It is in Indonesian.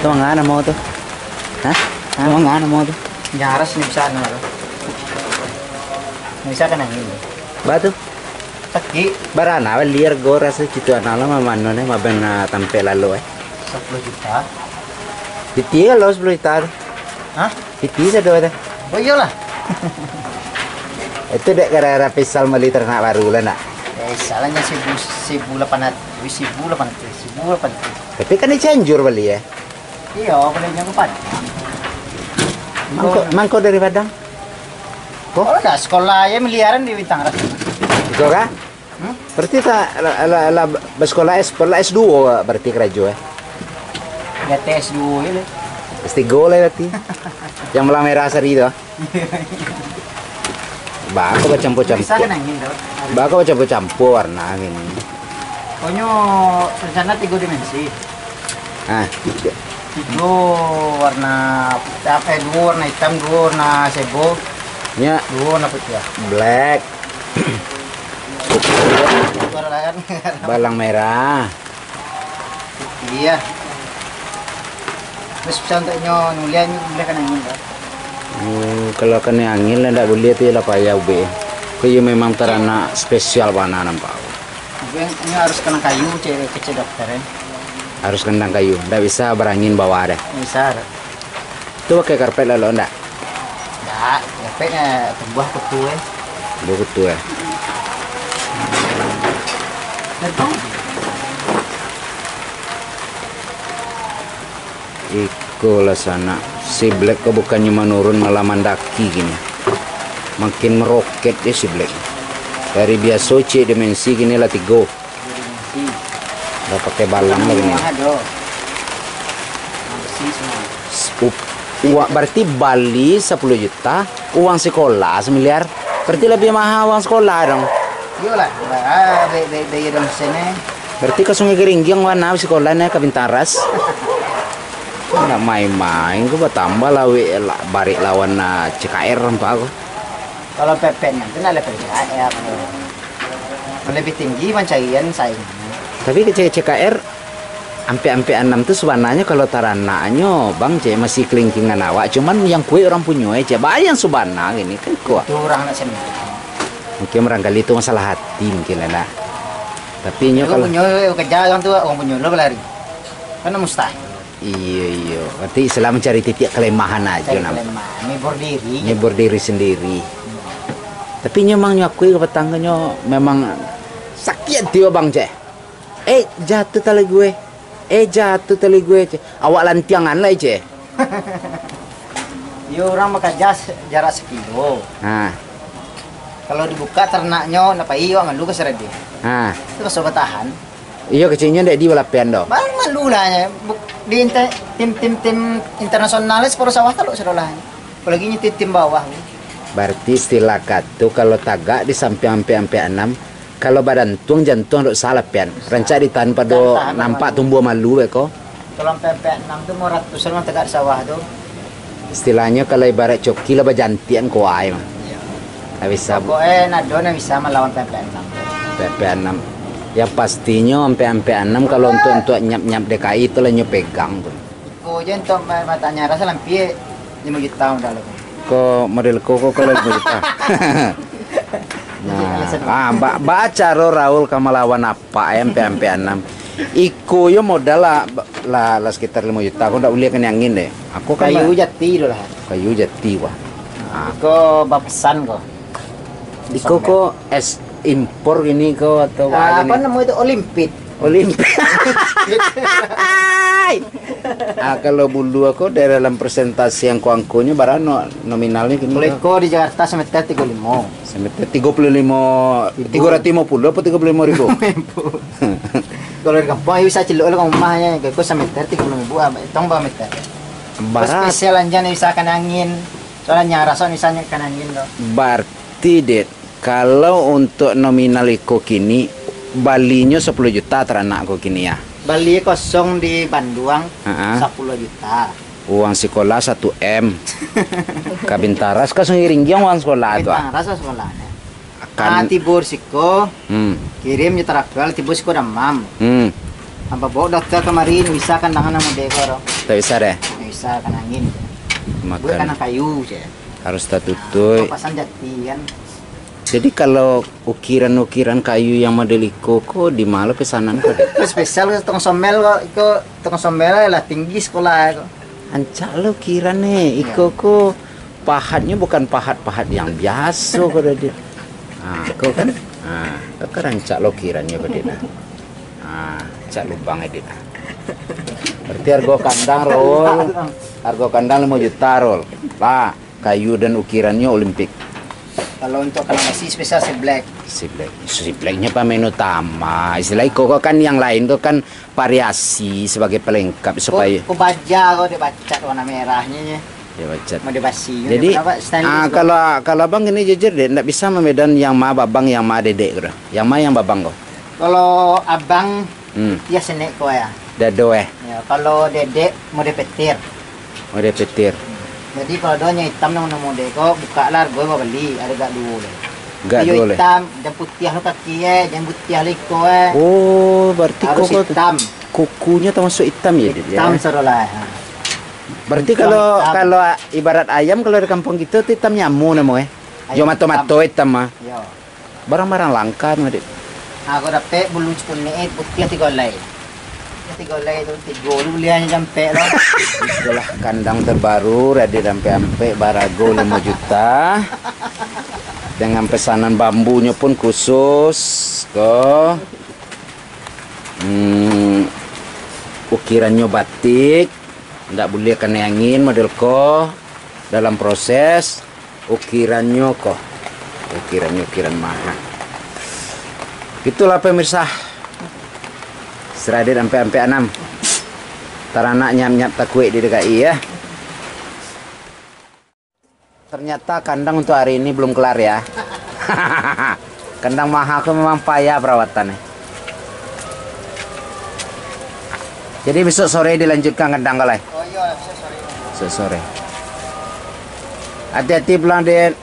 Itu mana mau tuh? Hah? Itu mana mau tuh? Nyaras nih bisa na lo. Bisa kan angin. Batu? Taki Barana, liar go rasa gitu anala mamano ne mabena tampe lalu 10 juta. Piti lo 10 juta. Hah? Piti sa doa. Oh iyalah. Itu dek gara-gara pisal meli ternak baru lah nak. Salahnya 1.800. Tapi kan dicanjur beli ya. Iya, belinya empat. Mangko dari Padang? Oh, dah sekolah ya miliaran di Bintang Ras. Iko kah? Berarti tak la sekolah S2 berarti kerajo ya. Ya tes dulu ya. S3 lah berarti. Yang melang merah sari itu. Bako ba Bisa campur-campur. kan angin tuh. Bako ba campur-campur warna gini. Pokoknya rencana 3 dimensi. Ah, 3 warna putih, 2 warna hitam, 2 warna sebo, nya 2 warna putih. black, Warna lain. balang merah. Iya. Terus bisa untuk nulian boleh kan angin tuh. Kalau kena angin lah ndak boleh tu lah payah ube. Kau memang terana spesial mana nampak. Ini harus kena kayu kecil dokter ya. Harus kendang kayu, ndak bisa berangin bawah deh. Bisa. Tu pakai karpet lah lo ndak? Nggak, efeknya buah kutu ya. Buku tu ya. Betul. Iko lah sana. Si Black kau bukannya menurun malah mendaki gini. Makin meroket dia si Black. Dari biasa C dimensi gini lah 3. Udah pakai balang lagi nih. Aduh. Uang berarti Bali 10 juta, uang sekolah 1 miliar. Berarti lebih mahal uang sekolah dong. Iyalah, biaya dong sini. Berarti ke Sungai Geringgiang mana sekolahnya ke Bintaras. Nggak main-main, gue bertambah lah balik lawan CKR apa aku. Kalau PP nanti lebih PKR. Lebih tinggi pencarian saingnya. Tapi ke CKR ampe 6 tuh sebenarnya kalau tarananya bang C masih kelingkingan awak, cuman yang kue orang punya aja bayang subana gini kan kuat. Itu orang nak seni. Mungkin barangkali itu masalah hati mungkin lah. Tapi nyo Kalau kalau punya kerja orang tua orang punya lo berlari. Karena mustahil. iya, berarti Islam mencari titik kelemahan aja namanya. Nyebur diri sendiri. Tapi memang nyakui ke tetangganya memang sakit dia bang C. Jatuh tali gue. Jatuh tali gue C. Awak lantiangan lah C. Iya orang bekerja jarak 1 kilo. Nah, Kalau dibuka ternaknya napa iyo malu keser dia. nah. Terus coba tahan. Iya kecilnya dek di balapian dong. Bang malu lah ya. Di tim internasionalis separuh sawah kalau sudah apalagi nyetir tim bawah. Berarti istilah katu kalau tagak di samping ampe 6, kalau badan tuang jantung dok salah pian. Rancak ditahan pada nampak tumbuh malu beko. Kalau PP6 tuh mau ratusan orang tegak di sawah tuh. Istilahnya kalau ibarat coki lah bajantian kuai mah. Nggak bisa Pokoknya nadona bisa melawan PP6. PP6. Yang pastinya ampe 6 kalau untuk nyap DKI itu lah nyo pegang tuh. Oh jadi untuk matanya rasa lampi 5 juta udah loh. Ko model koko kalau kita. Nah, baca Raul Kamalawan apa MP 6. Iku yo modal lah sekitar 5 juta. Aku ndak boleh kan yang ini deh. Aku kan Kayu jati dulu lah. kayu jati wah. Kau bapesan kok. Iku kok es impor gini kok atau Apa namanya itu Olimpik. Olimpik. Kalau bulu aku dari dalam presentasi yang kuangkunya barang nominalnya gini. Bolehko di Jakarta semeter 35. Semeter 35 350 apa 35 ribu. Kalau di kampung bisa celuk lah rumahnya. Kau semeter 30.000 tong berapa meter? Barat. Spesial aja nih bisa kan angin. Soalnya rasa misalnya kan angin loh. Berarti det kalau untuk nominal iko kini Balinya 10 juta teranak kok kini ya. Bali kosong di Bandung 10 juta. Uang sekolah 1 M. Kabintaras ka Ringgiang uang sekolah tu. Rasa sekolahnya. Akan Tibur siko kirim nyetar aktual tibur siko damam. Apa bawa dokter kemarin bisa kan tangan sama dekor. Tak bisa deh. Bisa kan angin. Bukan Makan kayu sih. harus tatutuy. Pasan jati kan. Jadi kalau ukiran-ukiran kayu yang model iko kok di mana pesanan kok? Itu spesial tong somel kok. Iko tong somel lah tinggi sekolah kok. Ancak lo ukiran nih, iko kok pahatnya bukan pahat-pahat yang biasa kok dia. Ah, kau kan? Ah, kau rancak lo ukirannya kok dia. Ah, cak lubang dia. Berarti harga kandang roll, harga kandang 5 juta roll. Lah, kayu dan ukirannya Olimpik. Kalau untuk nasi spesial si black. Si blacknya pemain utama. Istilah kok kan yang lain kok kan variasi sebagai pelengkap supaya. Kok baja kok dibacat warna merahnya. Ya baca. Mau dibasi. Jadi kalau abang ini jujur deh, nggak bisa membedakan yang ma babang yang ma dedek gitu. Yang ma yang babang kok. Kalau abang dia senek kok ya. Dado Ya, kalau dedek mau dipetir. Oh dia petir. Jadi kalau doanya hitam nang mode kok buka lar gue mau beli ada gak dulu deh. Gak Iyo boleh. hitam, dan putih lo kaki dan putih liko Oh, berarti harus kok hitam. kukunya termasuk hitam ya, Dit, ya? Hitam serolah. Berarti Hitam, kalau hitam. kalau ibarat ayam kalau di kampung kita tuh hitam nyamu namanya. Ayam Yo mato-mato hitam mah. Yo. Barang-barang langka mah, Dit. Aku dapat bulu cepuni putih 3 lay. 3 lay itu 3 beliannya sampai lo. Itulah kandang terbaru ready sampai Barago 5 juta. Dengan pesanan bambunya pun khusus kok. Ukirannya batik. Nggak boleh kena angin model ko. Dalam proses ukirannya kok. Ukiran mahal. Itulah pemirsa. Serade sampai 6. Taranak nyap-nyap takwe di DKI ya. Ternyata kandang untuk hari ini belum kelar ya. Kandang mahal aku memang payah perawatannya. Jadi besok sore dilanjutkan kandang kalai. Oh iya, sorry. Besok sore. Hati-hati pulang Den.